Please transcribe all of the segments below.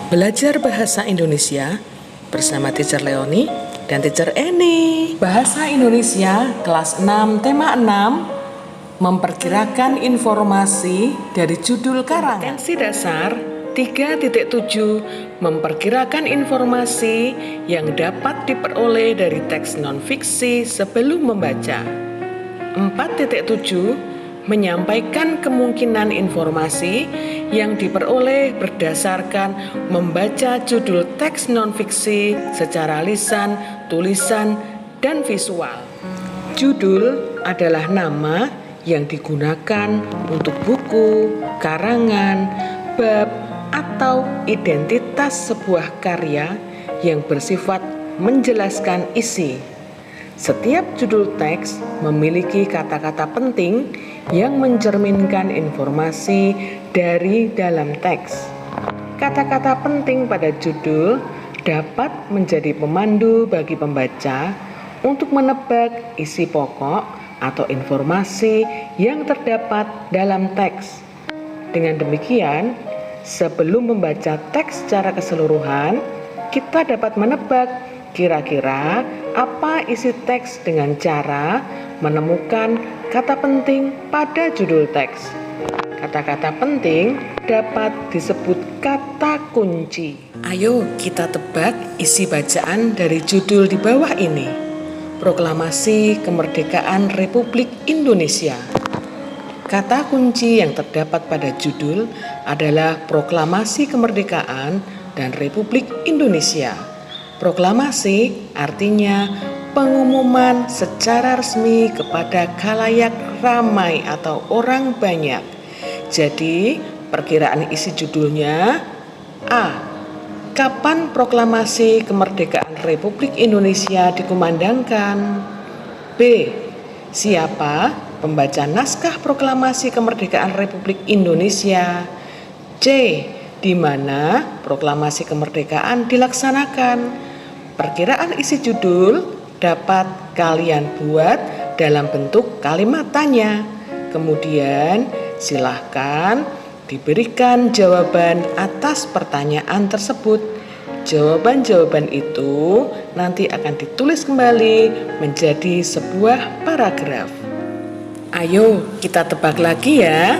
Belajar Bahasa Indonesia bersama Teacher Leoni dan Teacher Eni. Bahasa Indonesia kelas 6 tema 6 memperkirakan informasi dari judul karangan. Kompetensi dasar 3.7 memperkirakan informasi yang dapat diperoleh dari teks non-fiksi sebelum membaca. 4.7 menyampaikan kemungkinan informasi yang diperoleh berdasarkan membaca judul teks non-fiksi secara lisan, tulisan, dan visual. Judul adalah nama yang digunakan untuk buku, karangan, bab, atau identitas sebuah karya yang bersifat menjelaskan isi. Setiap judul teks memiliki kata-kata penting yang mencerminkan informasi dari dalam teks. Kata-kata penting pada judul dapat menjadi pemandu bagi pembaca untuk menebak isi pokok atau informasi yang terdapat dalam teks. Dengan demikian, sebelum membaca teks secara keseluruhan, kita dapat menebak kira-kira apa isi teks dengan cara menemukan kata penting pada judul teks. Kata-kata penting dapat disebut kata kunci. Ayo kita tebak isi bacaan dari judul di bawah ini. Proklamasi Kemerdekaan Republik Indonesia. Kata kunci yang terdapat pada judul adalah Proklamasi Kemerdekaan dan Republik Indonesia. Proklamasi artinya pengumuman secara resmi kepada khalayak ramai atau orang banyak. Jadi, perkiraan isi judulnya: A. Kapan proklamasi kemerdekaan Republik Indonesia dikumandangkan? B. Siapa pembaca naskah proklamasi kemerdekaan Republik Indonesia? C. Di mana proklamasi kemerdekaan dilaksanakan? Perkiraan isi judul dapat kalian buat dalam bentuk kalimat tanya. Kemudian silahkan diberikan jawaban atas pertanyaan tersebut. Jawaban-jawaban itu nanti akan ditulis kembali menjadi sebuah paragraf. Ayo kita tebak lagi ya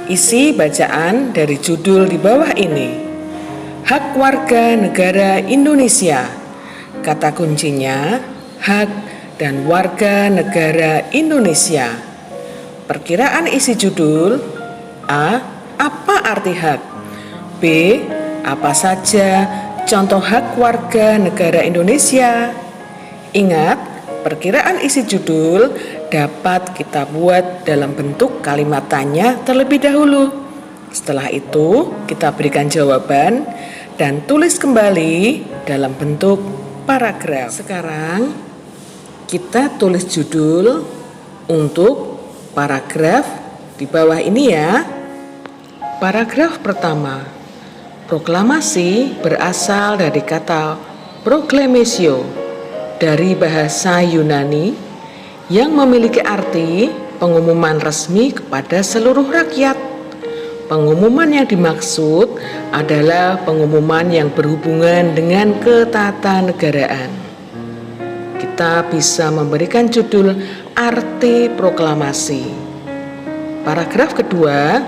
isi bacaan dari judul di bawah ini. Hak warga negara Indonesia. Kata kuncinya hak dan warga negara Indonesia. Perkiraan isi judul: A. Apa arti hak? B. Apa saja contoh hak warga negara Indonesia? Ingat, perkiraan isi judul dapat kita buat dalam bentuk kalimat tanya terlebih dahulu. Setelah itu, kita berikan jawaban dan tulis kembali dalam bentuk paragraf. Sekarang kita tulis judul untuk paragraf di bawah ini ya. Paragraf pertama. Proklamasi berasal dari kata proclamatio dari bahasa Yunani yang memiliki arti pengumuman resmi kepada seluruh rakyat. Pengumuman yang dimaksud adalah pengumuman yang berhubungan dengan ketatanegaraan. Kita bisa memberikan judul arti proklamasi. Paragraf kedua,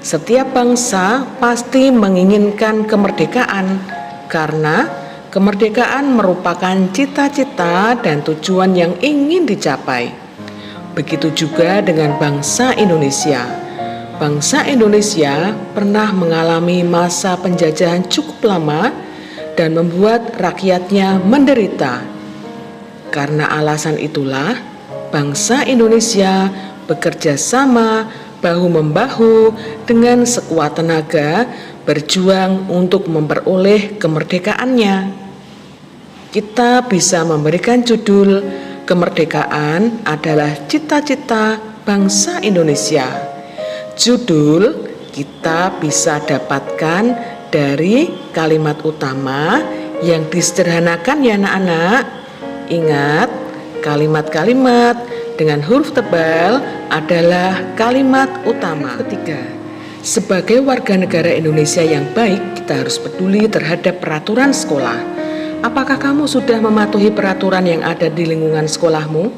setiap bangsa pasti menginginkan kemerdekaan karena kemerdekaan merupakan cita-cita dan tujuan yang ingin dicapai. Begitu juga dengan bangsa Indonesia. Bangsa Indonesia pernah mengalami masa penjajahan cukup lama dan membuat rakyatnya menderita. Karena alasan itulah, bangsa Indonesia bekerja sama bahu-membahu dengan sekuat tenaga berjuang untuk memperoleh kemerdekaannya. Kita bisa memberikan judul kemerdekaan adalah cita-cita bangsa Indonesia. Judul kita bisa dapatkan dari kalimat utama yang disederhanakan ya anak-anak. Ingat, kalimat-kalimat dengan huruf tebal adalah kalimat utama. Ketiga, Sebagai warga negara Indonesia yang baik, kita harus peduli terhadap peraturan sekolah. Apakah kamu sudah mematuhi peraturan yang ada di lingkungan sekolahmu?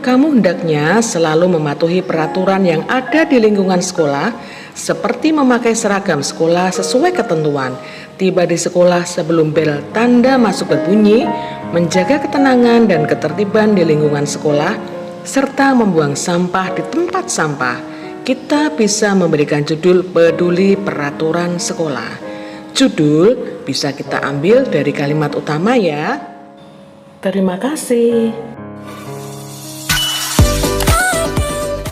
Kamu hendaknya selalu mematuhi peraturan yang ada di lingkungan sekolah, seperti memakai seragam sekolah sesuai ketentuan, tiba di sekolah sebelum bel tanda masuk berbunyi, menjaga ketenangan dan ketertiban di lingkungan sekolah, serta membuang sampah di tempat sampah. Kita bisa memberikan judul peduli peraturan sekolah. Judul bisa kita ambil dari kalimat utama ya. Terima kasih.